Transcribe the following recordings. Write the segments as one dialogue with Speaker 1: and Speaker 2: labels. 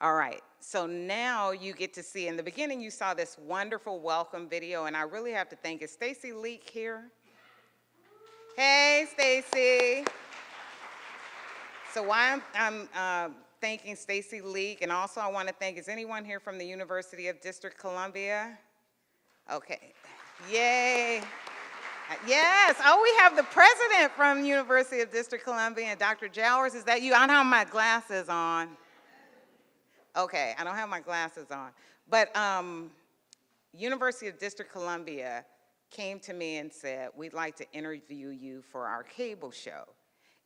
Speaker 1: All right, so now you get to see, in the beginning you saw this wonderful welcome video, and I really have to thank, is Stacy Leak here? Hey, Stacy. So why I'm thanking Stacy Leak, and also I want to thank, is anyone here from the University of District Columbia? Okay, yay. Yes, oh, we have the president from University of District Columbia, and Dr. Jowers, is that you? I don't have my glasses on. Okay, I don't have my glasses on. But University of District Columbia came to me and said, we'd like to interview you for our cable show.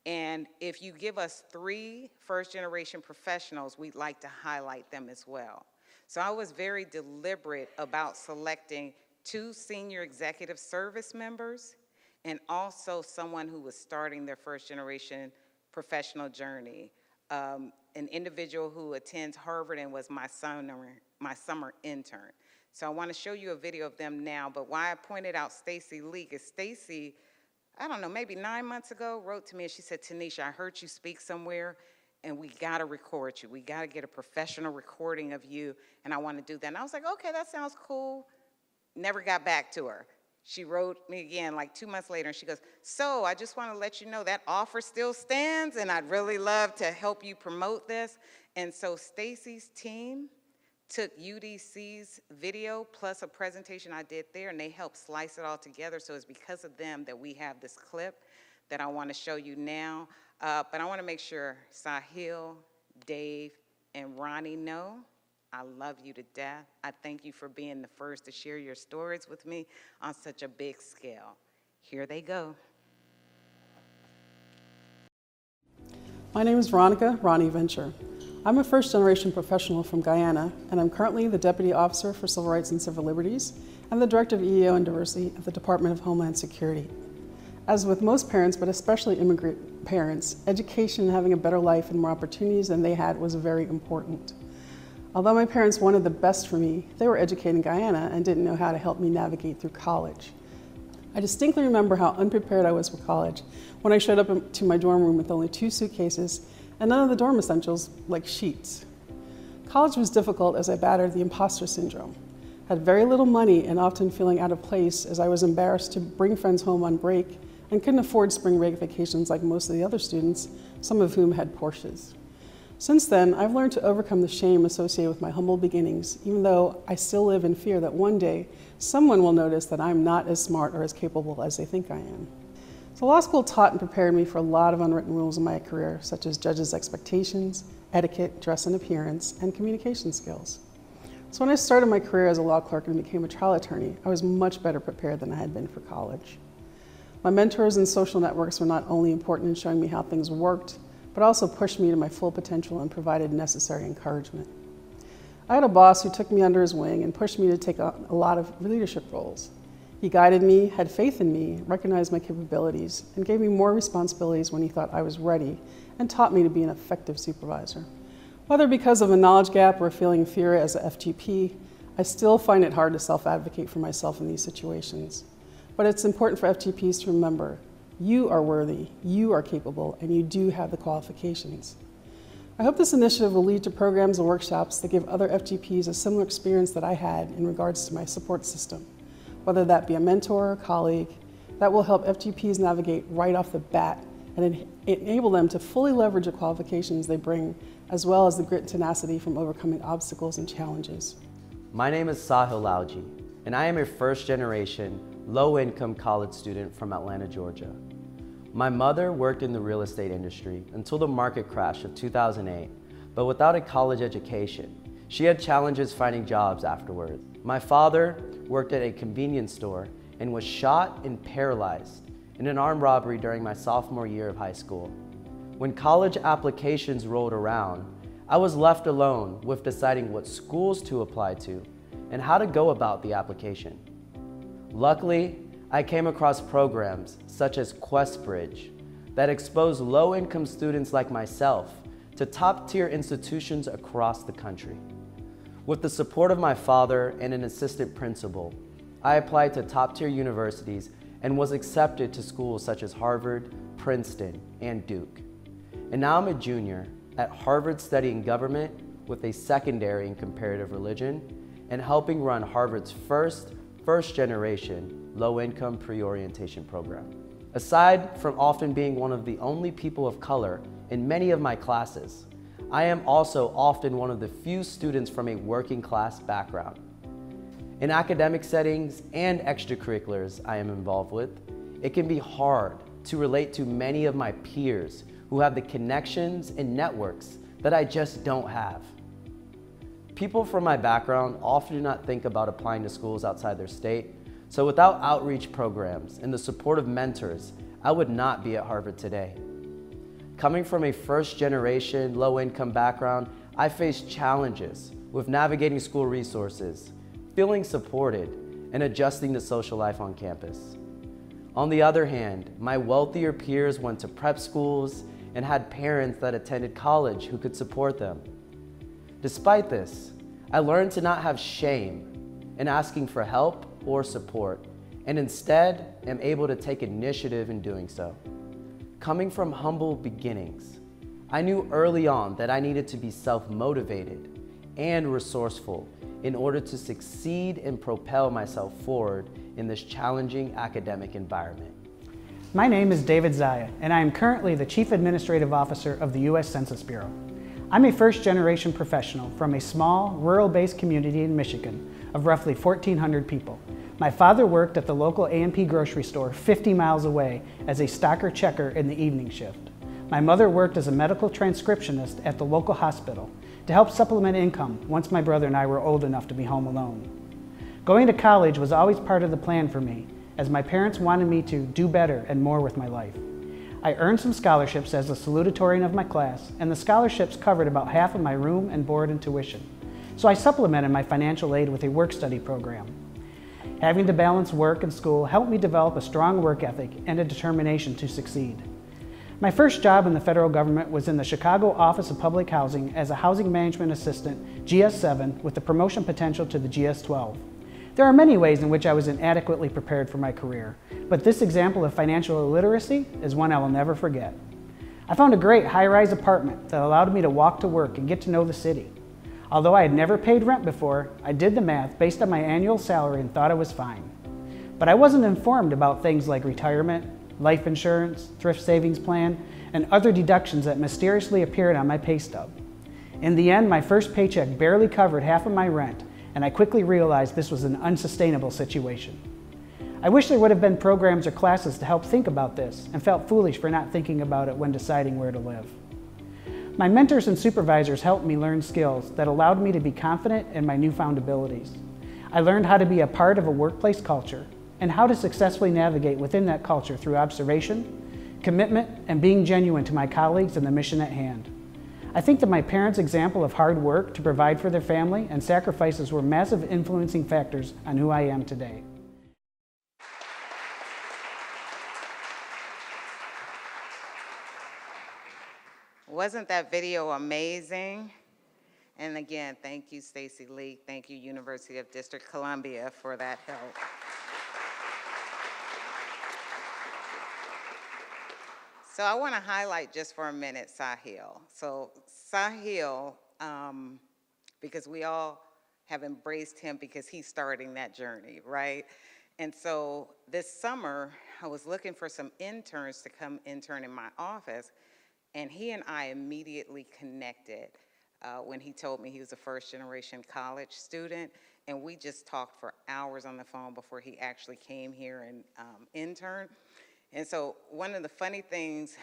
Speaker 1: And if you give us 3 first-generation professionals, we'd like to highlight them as well. So I was very deliberate about selecting 2 senior executive service members and also someone who was starting their first-generation professional journey, an individual who attends Harvard and was my summer intern. So I want to show you a video of them now, but why I pointed out Stacy Leak is Stacy, I don't know, maybe 9 months ago, wrote to me and she said, Tanisha, I heard you speak somewhere and we gotta record you. We gotta get a professional recording of you and I wanna do that. And I was like, okay, that sounds cool. Never got back to her. She wrote me again like 2 months later and she goes, so I just wanna let you know that offer still stands and I'd really love to help you promote this. And so Stacy's team took UDC's video plus a presentation I did there, and they helped slice it all together. So it's because of them that we have this clip that I want to show you now. But I want to make sure Sahil, Dave, and Ronnie know I love you to death. I thank you for being the first to share your stories with me on such a big scale. Here they go.
Speaker 2: My name is Veronica, Ronnie Venture. I'm a first-generation professional from Guyana, and I'm currently the Deputy Officer for Civil Rights and Civil Liberties and the Director of EEO and Diversity at the Department of Homeland Security. As with most parents, but especially immigrant parents, education and having a better life and more opportunities than they had was very important. Although my parents wanted the best for me, they were educated in Guyana and didn't know how to help me navigate through college. I distinctly remember how unprepared I was for college when I showed up to my dorm room with only 2 suitcases and none of the dorm essentials like sheets. College was difficult as I battled the imposter syndrome. Had very little money and often feeling out of place as I was embarrassed to bring friends home on break and couldn't afford spring break vacations like most of the other students, some of whom had Porsches. Since then, I've learned to overcome the shame associated with my humble beginnings, even though I still live in fear that one day someone will notice that I'm not as smart or as capable as they think I am. So law school taught and prepared me for a lot of unwritten rules in my career, such as judges' expectations, etiquette, dress and appearance, and communication skills. So when I started my career as a law clerk and became a trial attorney, I was much better prepared than I had been for college. My mentors and social networks were not only important in showing me how things worked, but also pushed me to my full potential and provided necessary encouragement. I had a boss who took me under his wing and pushed me to take on a lot of leadership roles. He guided me, had faith in me, recognized my capabilities, and gave me more responsibilities when he thought I was ready, and taught me to be an effective supervisor. Whether because of a knowledge gap or feeling fear as a FGP, I still find it hard to self-advocate for myself in these situations. But it's important for FGPs to remember, you are worthy, you are capable, and you do have the qualifications. I hope this initiative will lead to programs and workshops that give other FGPs a similar experience that I had in regards to my support system. Whether that be a mentor or colleague, that will help FGPs navigate right off the bat and enable them to fully leverage the qualifications they bring, as well as the grit and tenacity from overcoming obstacles and challenges.
Speaker 3: My name is Sahil Lauji, and I am a first-generation, low-income college student from Atlanta, Georgia. My mother worked in the real estate industry until the market crash of 2008, but without a college education, she had challenges finding jobs afterward. My father worked at a convenience store and was shot and paralyzed in an armed robbery during my sophomore year of high school. When college applications rolled around, I was left alone with deciding what schools to apply to and how to go about the application. Luckily, I came across programs such as QuestBridge that expose low-income students like myself to top-tier institutions across the country. With the support of my father and an assistant principal, I applied to top-tier universities and was accepted to schools such as Harvard, Princeton, and Duke. And now I'm a junior at Harvard studying government, with a secondary in comparative religion, and helping run Harvard's first-generation low-income pre-orientation program. Aside from often being one of the only people of color in many of my classes, I am also often one of the few students from a working class background. In academic settings and extracurriculars I am involved with, it can be hard to relate to many of my peers who have the connections and networks that I just don't have. People from my background often do not think about applying to schools outside their state, so without outreach programs and the support of mentors, I would not be at Harvard today. Coming from a first-generation, low-income background, I faced challenges with navigating school resources, feeling supported, and adjusting to social life on campus. On the other hand, my wealthier peers went to prep schools and had parents that attended college who could support them. Despite this, I learned to not have shame in asking for help or support, and instead am able to take initiative in doing so. Coming from humble beginnings, I knew early on that I needed to be self-motivated and resourceful in order to succeed and propel myself forward in this challenging academic environment.
Speaker 4: My name is David Zaya, and I am currently the Chief Administrative Officer of the U.S. Census Bureau. I'm a first-generation professional from a small, rural-based community in Michigan of roughly 1,400 people. My father worked at the local A&P grocery store 50 miles away as a stocker checker in the evening shift. My mother worked as a medical transcriptionist at the local hospital to help supplement income once my brother and I were old enough to be home alone. Going to college was always part of the plan for me, as my parents wanted me to do better and more with my life. I earned some scholarships as the salutatorian of my class, and the scholarships covered about half of my room and board and tuition. So I supplemented my financial aid with a work-study program. Having to balance work and school helped me develop a strong work ethic and a determination to succeed. My first job in the federal government was in the Chicago Office of Public Housing as a housing management assistant, GS7, with the promotion potential to the GS12. There are many ways in which I was inadequately prepared for my career, but this example of financial illiteracy is one I will never forget. I found a great high-rise apartment that allowed me to walk to work and get to know the city. Although I had never paid rent before, I did the math based on my annual salary and thought it was fine. But I wasn't informed about things like retirement, life insurance, thrift savings plan, and other deductions that mysteriously appeared on my pay stub. In the end, my first paycheck barely covered half of my rent, and I quickly realized this was an unsustainable situation. I wish there would have been programs or classes to help think about this, and felt foolish for not thinking about it when deciding where to live. My mentors and supervisors helped me learn skills that allowed me to be confident in my newfound abilities. I learned how to be a part of a workplace culture and how to successfully navigate within that culture through observation, commitment, and being genuine to my colleagues and the mission at hand. I think that my parents' example of hard work to provide for their family and sacrifices were massive influencing factors on who I am today.
Speaker 1: Wasn't that video amazing? And again, thank you, Stacy Leak. Thank you, University of District Columbia, for that help. So I want to highlight just for a minute Sahil. So Sahil, because we all have embraced him because he's starting that journey, right? And so this summer, I was looking for some interns to come intern in my office, and he and I immediately connected when he told me he was a first-generation college student, and we just talked for hours on the phone before he actually came here and interned. And so one of the funny things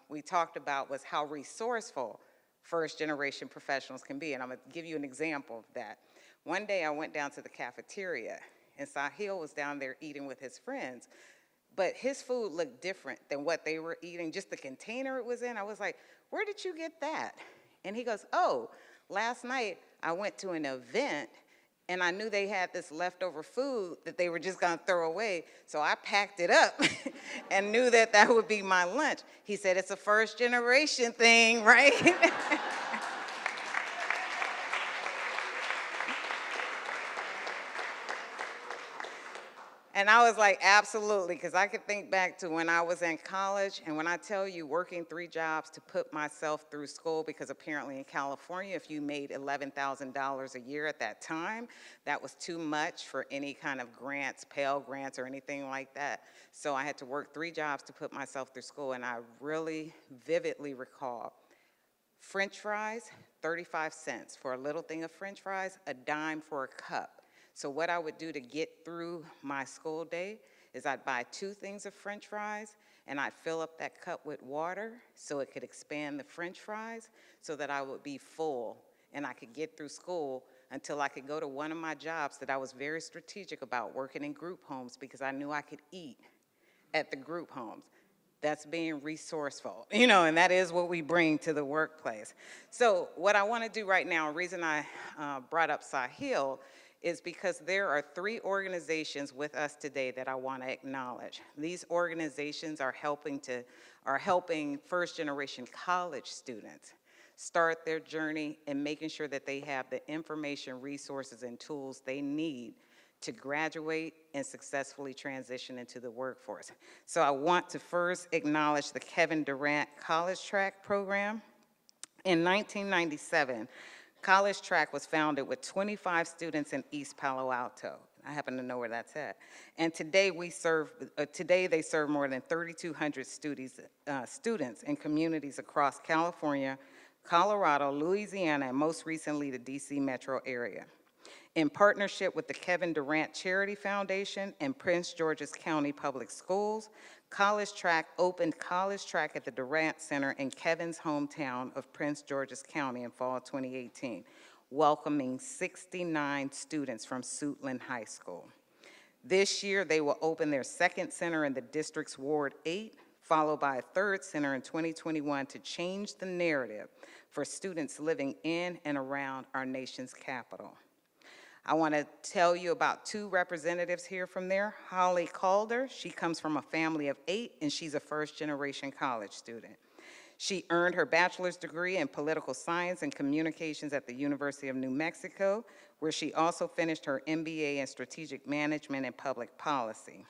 Speaker 1: we talked about was how resourceful first-generation professionals can be, and I'm gonna give you an example of that. One day I went down to the cafeteria, and Sahil was down there eating with his friends, but his food looked different than what they were eating, just the container it was in. I was like, where did you get that? And he goes, oh, last night I went to an event and I knew they had this leftover food that they were just gonna throw away, so I packed it up and knew that that would be my lunch. He said, it's a first generation thing, right? And I was like, absolutely, because I could think back to when I was in college, and when I tell you working 3 jobs to put myself through school, because apparently in California, if you made $11,000 a year at that time, that was too much for any kind of grants, Pell Grants, or anything like that. So I had to work 3 jobs to put myself through school, and I really vividly recall French fries, 35 cents. For a little thing of French fries, a dime for a cup. So what I would do to get through my school day is I'd buy 2 things of French fries, and I'd fill up that cup with water so it could expand the French fries so that I would be full and I could get through school until I could go to one of my jobs that I was very strategic about, working in group homes, because I knew I could eat at the group homes. That's being resourceful, and that is what we bring to the workplace. So what I want to do right now, the reason I brought up Sahil is because there are 3 organizations with us today that I want to acknowledge. These organizations are helping first-generation college students start their journey and making sure that they have the information, resources, and tools they need to graduate and successfully transition into the workforce. So I want to first acknowledge the Kevin Durant College Track Program. In 1997, College Track was founded with 25 students in East Palo Alto. I happen to know where that's at. And today they serve more than 3,200 students in communities across California, Colorado, Louisiana, and most recently the DC metro area. In partnership with the Kevin Durant Charity Foundation and Prince George's County Public Schools, College Track opened College Track at the Durant Center in Kevin's hometown of Prince George's County in fall 2018, welcoming 69 students from Suitland High School. This year, they will open their 2nd center in the district's Ward 8, followed by a 3rd center in 2021 to change the narrative for students living in and around our nation's capital. I want to tell you about 2 representatives here from there. Holly Calder, she comes from a family of 8, and she's a first-generation college student. She earned her bachelor's degree in political science and communications at the University of New Mexico, where she also finished her MBA in strategic management and public policy.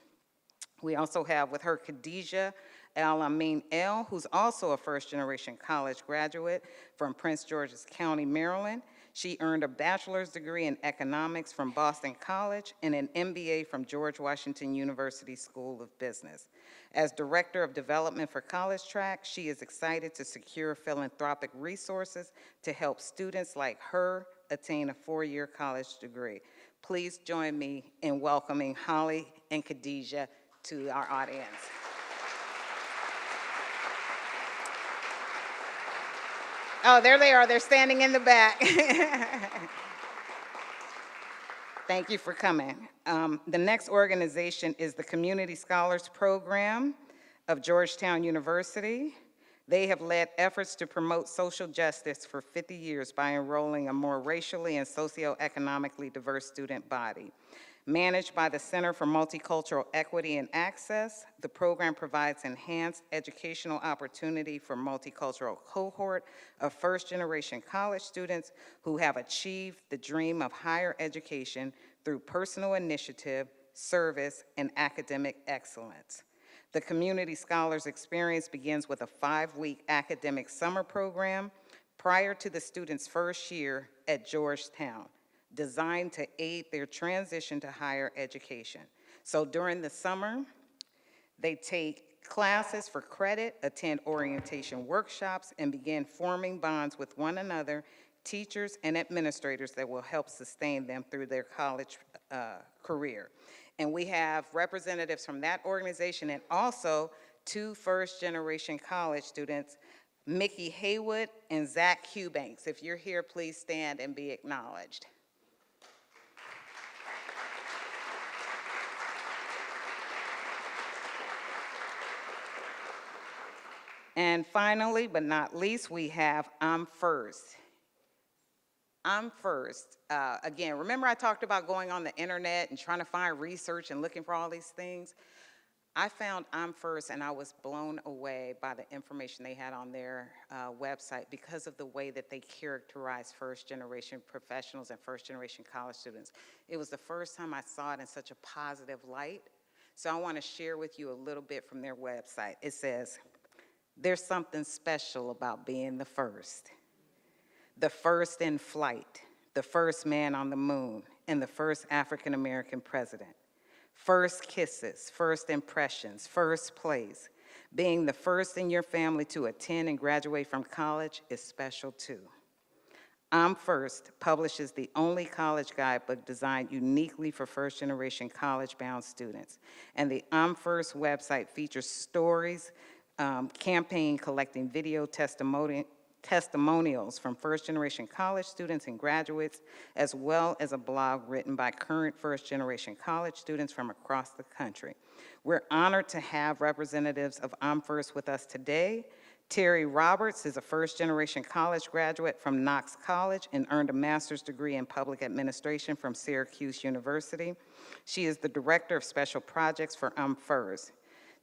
Speaker 1: We also have with her Khadijah Al-Amin El, who's also a first-generation college graduate from Prince George's County, Maryland. She earned a bachelor's degree in economics from Boston College and an MBA from George Washington University School of Business. As Director of Development for College Track, she is excited to secure philanthropic resources to help students like her attain a 4-year college degree. Please join me in welcoming Holly and Khadijah to our audience. Oh, there they are. They're standing in the back. Thank you for coming. The next organization is the Community Scholars Program of Georgetown University. They have led efforts to promote social justice for 50 years by enrolling a more racially and socioeconomically diverse student body. Managed by the Center for Multicultural Equity and Access, the program provides enhanced educational opportunity for multicultural cohort of first-generation college students who have achieved the dream of higher education through personal initiative, service, and academic excellence. The Community Scholars Experience begins with a 5-week academic summer program prior to the students' first year at Georgetown, designed to aid their transition to higher education. So during the summer, they take classes for credit, attend orientation workshops, and begin forming bonds with one another, teachers and administrators that will help sustain them through their college career. And we have representatives from that organization and also 2 first-generation college students, Mickey Haywood and Zach Hubanks. If you're here, please stand and be acknowledged. And finally, but not least, we have I'm First. I'm First. Again, remember I talked about going on the internet and trying to find research and looking for all these things? I found I'm First, and I was blown away by the information they had on their website because of the way that they characterize first-generation professionals and first-generation college students. It was the first time I saw it in such a positive light. So I want to share with you a little bit from their website. It says, "There's something special about being the first in flight, the first man on the moon, and the first African-American president. First kisses, first impressions, first place. Being the first in your family to attend and graduate from college is special too. I'm First publishes the only college guidebook designed uniquely for first-generation college-bound students. And the I'm First website features stories, campaign collecting video testimonials from first-generation college students and graduates, as well as a blog written by current first-generation college students from across the country. We're honored to have representatives of I'm First with us today. Terry Roberts is a first-generation college graduate from Knox College and earned a master's degree in public administration from Syracuse University. She is the director of special projects for I'm First.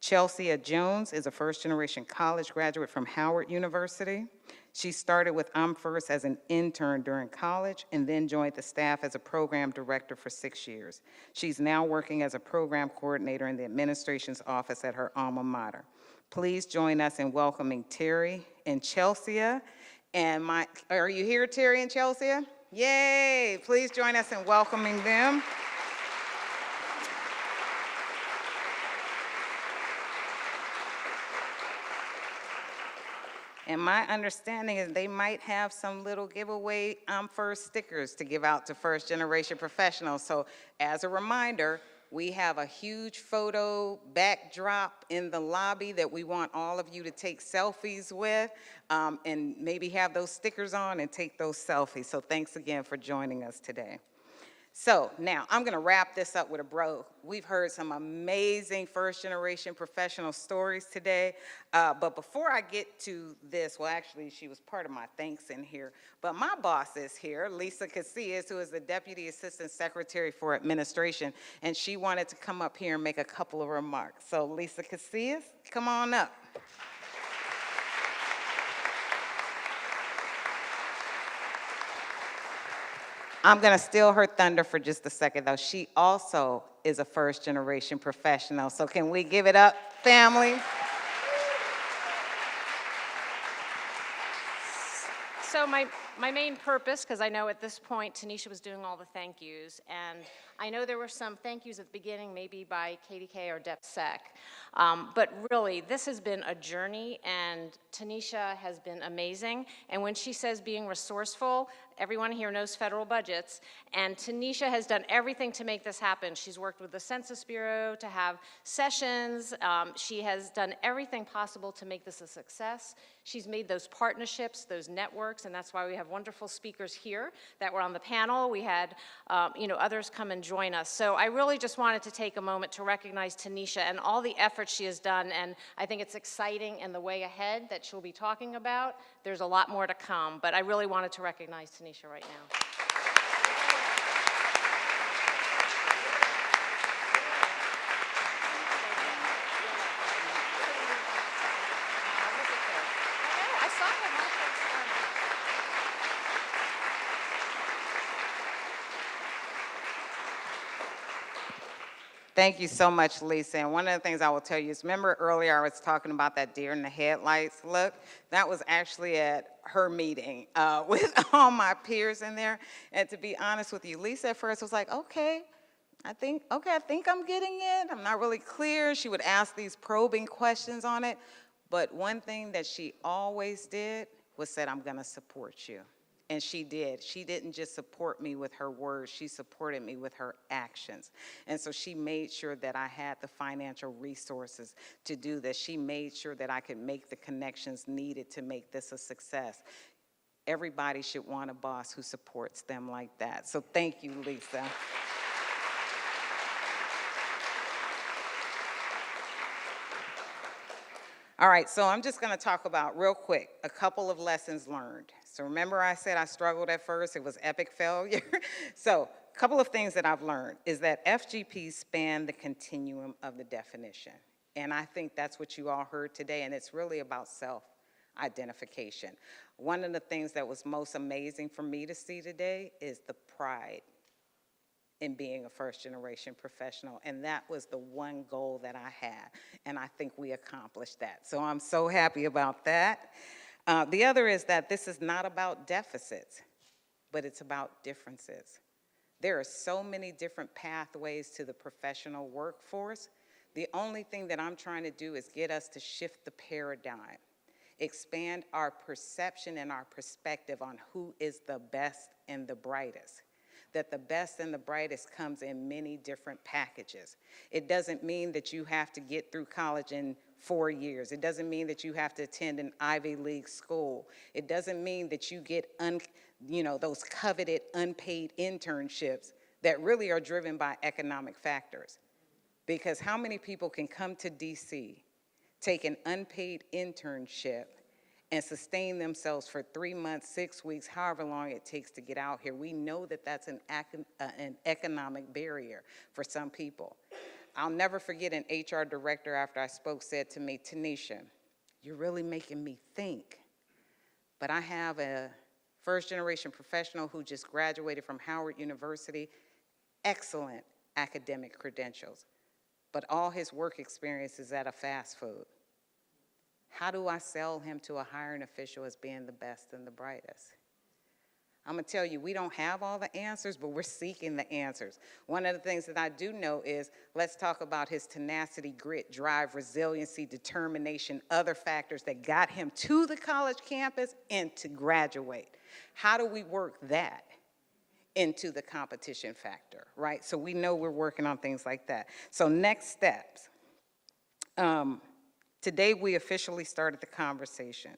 Speaker 1: Chelsea Jones is a first-generation college graduate from Howard University. She started with I'm First as an intern during college and then joined the staff as a program director for 6 years. She's now working as a program coordinator in the administration's office at her alma mater. Please join us in welcoming Terry and Chelsea. And are you here, Terry and Chelsea? Yay! Please join us in welcoming them. And my understanding is they might have some little giveaway I'm First stickers to give out to first-generation professionals. So as a reminder, we have a huge photo backdrop in the lobby that we want all of you to take selfies with, and maybe have those stickers on and take those selfies. So thanks again for joining us today. So now I'm gonna wrap this up with a bro. We've heard some amazing first-generation professional stories today, but before I get to this, well, actually, she was part of my thanks in here, but my boss is here, Lisa Casillas, who is the Deputy Assistant Secretary for Administration, and she wanted to come up here and make a couple of remarks. So Lisa Casillas, come on up. I'm gonna steal her thunder for just a second though. She also is a first-generation professional, so can we give it up, family?
Speaker 5: So my main purpose, because I know at this point Tanisha was doing all the thank yous, and I know there were some thank yous at the beginning, maybe by KDK or DepSec, but really this has been a journey, and Tanisha has been amazing. And when she says being resourceful, everyone here knows federal budgets, and Tanisha has done everything to make this happen. She's worked with the Census Bureau to have sessions. She has done everything possible to make this a success. She's made those partnerships, those networks, and that's why we have wonderful speakers here that were on the panel. We had others come and join us. So I really just wanted to take a moment to recognize Tanisha and all the effort she has done, and I think it's exciting in the way ahead that she'll be talking about. There's a lot more to come, but I really wanted to recognize Tanisha right now.
Speaker 1: Thank you so much, Lisa. And one of the things I will tell you is, remember earlier I was talking about that deer in the headlights look? That was actually at her meeting with all my peers in there. And to be honest with you, Lisa at first was like, okay, I think I'm getting it. I'm not really clear. She would ask these probing questions on it. But one thing that she always did was said, I'm gonna support you. And she did. She didn't just support me with her words, she supported me with her actions. And so she made sure that I had the financial resources to do this. She made sure that I could make the connections needed to make this a success. Everybody should want a boss who supports them like that. So thank you, Lisa. All right, so I'm just gonna talk about real quick a couple of lessons learned. So remember I said I struggled at first, it was epic failure. So a couple of things that I've learned is that FGPs span the continuum of the definition. And I think that's what you all heard today, and it's really about self-identification. One of the things that was most amazing for me to see today is the pride in being a first-generation professional, and that was the one goal that I had, and I think we accomplished that. So I'm so happy about that. The other is that this is not about deficits, but it's about differences. There are so many different pathways to the professional workforce. The only thing that I'm trying to do is get us to shift the paradigm, expand our perception and our perspective on who is the best and the brightest. That the best and the brightest comes in many different packages. It doesn't mean that you have to get through college in 4 years. It doesn't mean that you have to attend an Ivy League school. It doesn't mean that you get those coveted unpaid internships that really are driven by economic factors. Because how many people can come to DC, take an unpaid internship, and sustain themselves for 3 months, 6 weeks, however long it takes to get out here? We know that that's an economic barrier for some people. I'll never forget an HR director after I spoke said to me, "Tanisha, you're really making me think. But I have a first-generation professional who just graduated from Howard University, excellent academic credentials, but all his work experience is at a fast food. How do I sell him to a hiring official as being the best and the brightest?" I'm gonna tell you, we don't have all the answers, but we're seeking the answers. One of the things that I do know is, let's talk about his tenacity, grit, drive, resiliency, determination, other factors that got him to the college campus and to graduate. How do we work that into the competition factor, right? So we know we're working on things like that. So next steps. Today we officially started the conversation,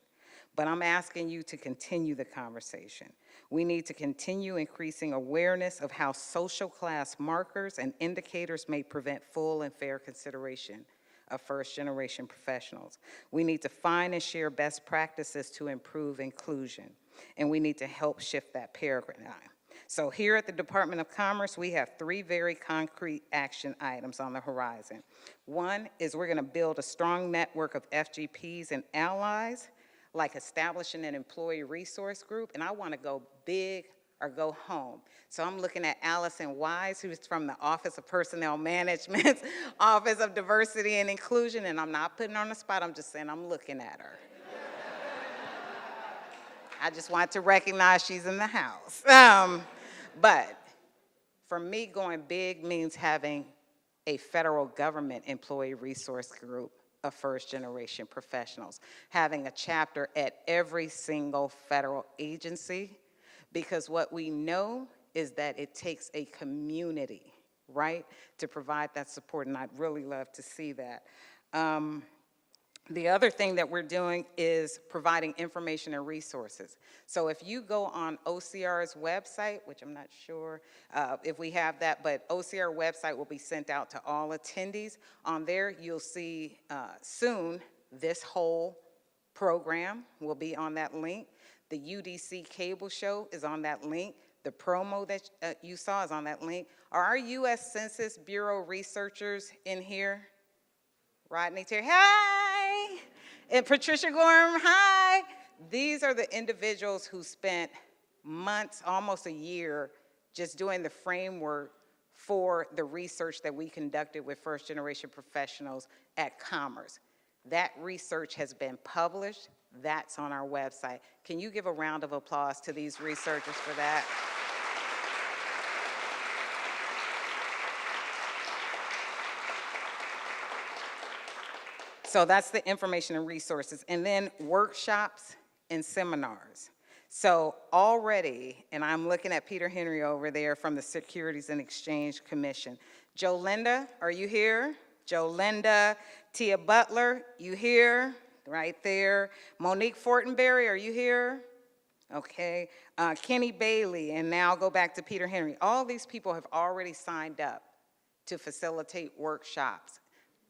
Speaker 1: but I'm asking you to continue the conversation. We need to continue increasing awareness of how social class markers and indicators may prevent full and fair consideration of first-generation professionals. We need to find and share best practices to improve inclusion, and we need to help shift that paradigm. So here at the Department of Commerce, we have 3 very concrete action items on the horizon. One is we're gonna build a strong network of FGPs and allies, like establishing an employee resource group, and I wanna go big or go home. So I'm looking at Allison Wise, who's from the Office of Personnel Management's Office of Diversity and Inclusion, and I'm not putting her on the spot, I'm just saying I'm looking at her. I just want to recognize she's in the house. But for me, going big means having a federal government employee resource group of first-generation professionals, having a chapter at every single federal agency, because what we know is that it takes a community, right, to provide that support, and I'd really love to see that. The other thing that we're doing is providing information and resources. So if you go on OCR's website, which I'm not sure if we have that, but OCR website will be sent out to all attendees. On there, you'll see soon this whole program will be on that link. The UDC cable show is on that link. The promo that you saw is on that link. Are our U.S. Census Bureau researchers in here? Rodney Terry, hi! And Patricia Gorham, hi! These are the individuals who spent months, almost a year, just doing the framework for the research that we conducted with first-generation professionals at Commerce. That research has been published. That's on our website. Can you give a round of applause to these researchers for that? So that's the information and resources. And then workshops and seminars. So already, and I'm looking at Peter Henry over there from the Securities and Exchange Commission. Jolinda, are you here? Jolinda, Tia Butler, you here? Right there. Monique Fortenberry, are you here? Okay. Kenny Bailey, and now I'll go back to Peter Henry. All these people have already signed up to facilitate workshops.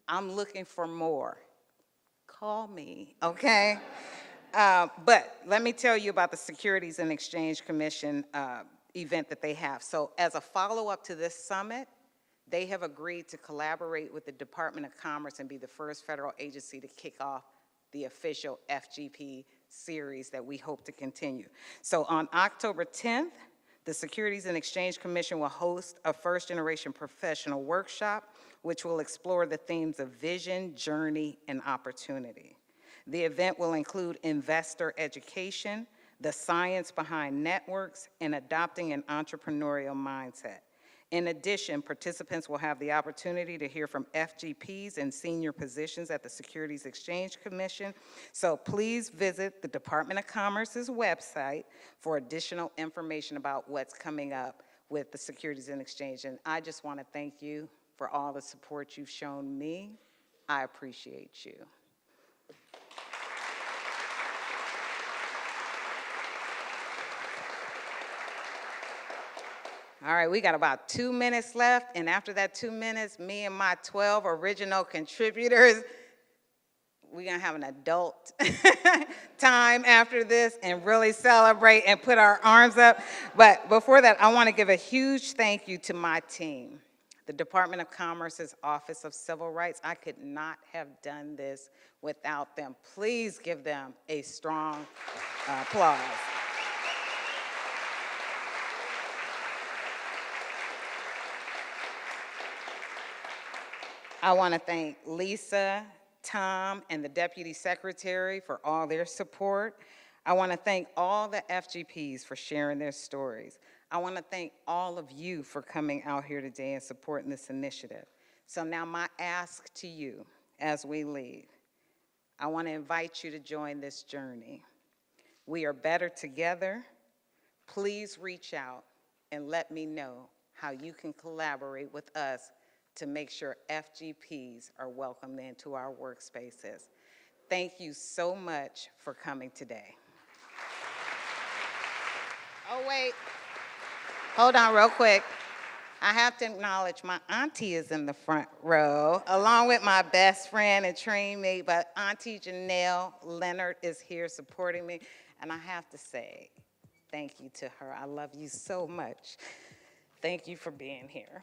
Speaker 1: I'm looking for more. Call me, okay? But let me tell you about the Securities and Exchange Commission event that they have. So as a follow-up to this summit, they have agreed to collaborate with the Department of Commerce and be the first federal agency to kick off the official FGP series that we hope to continue. So on October 10th The Securities and Exchange Commission will host a first-generation professional workshop, which will explore the themes of vision, journey, and opportunity. The event will include investor education, the science behind networks, and adopting an entrepreneurial mindset. In addition, participants will have the opportunity to hear from FGPs in senior positions at the Securities Exchange Commission. So please visit the Department of Commerce's website for additional information about what's coming up with the Securities and Exchange. And I just want to thank you for all the support you've shown me. I appreciate you. All right, we got about 2 minutes left, and after that 2 minutes, me and my 12 original contributors, we're gonna have an adult time after this and really celebrate and put our arms up. But before that, I wanna give a huge thank you to my team. The Department of Commerce's Office of Civil Rights. I could not have done this without them. Please give them a strong applause. I want to thank Lisa, Tom, and the Deputy Secretary for all their support. I want to thank all the FGPs for sharing their stories. I want to thank all of you for coming out here today and supporting this initiative. So now my ask to you as we leave, I want to invite you to join this journey. We are better together. Please reach out and let me know how you can collaborate with us to make sure FGPs are welcomed into our workspaces. Thank you so much for coming today. Oh, wait. Hold on real quick. I have to acknowledge my auntie is in the front row, along with my best friend and train mate, but Auntie Janelle Leonard is here supporting me, and I have to say thank you to her. I love you so much. Thank you for being here.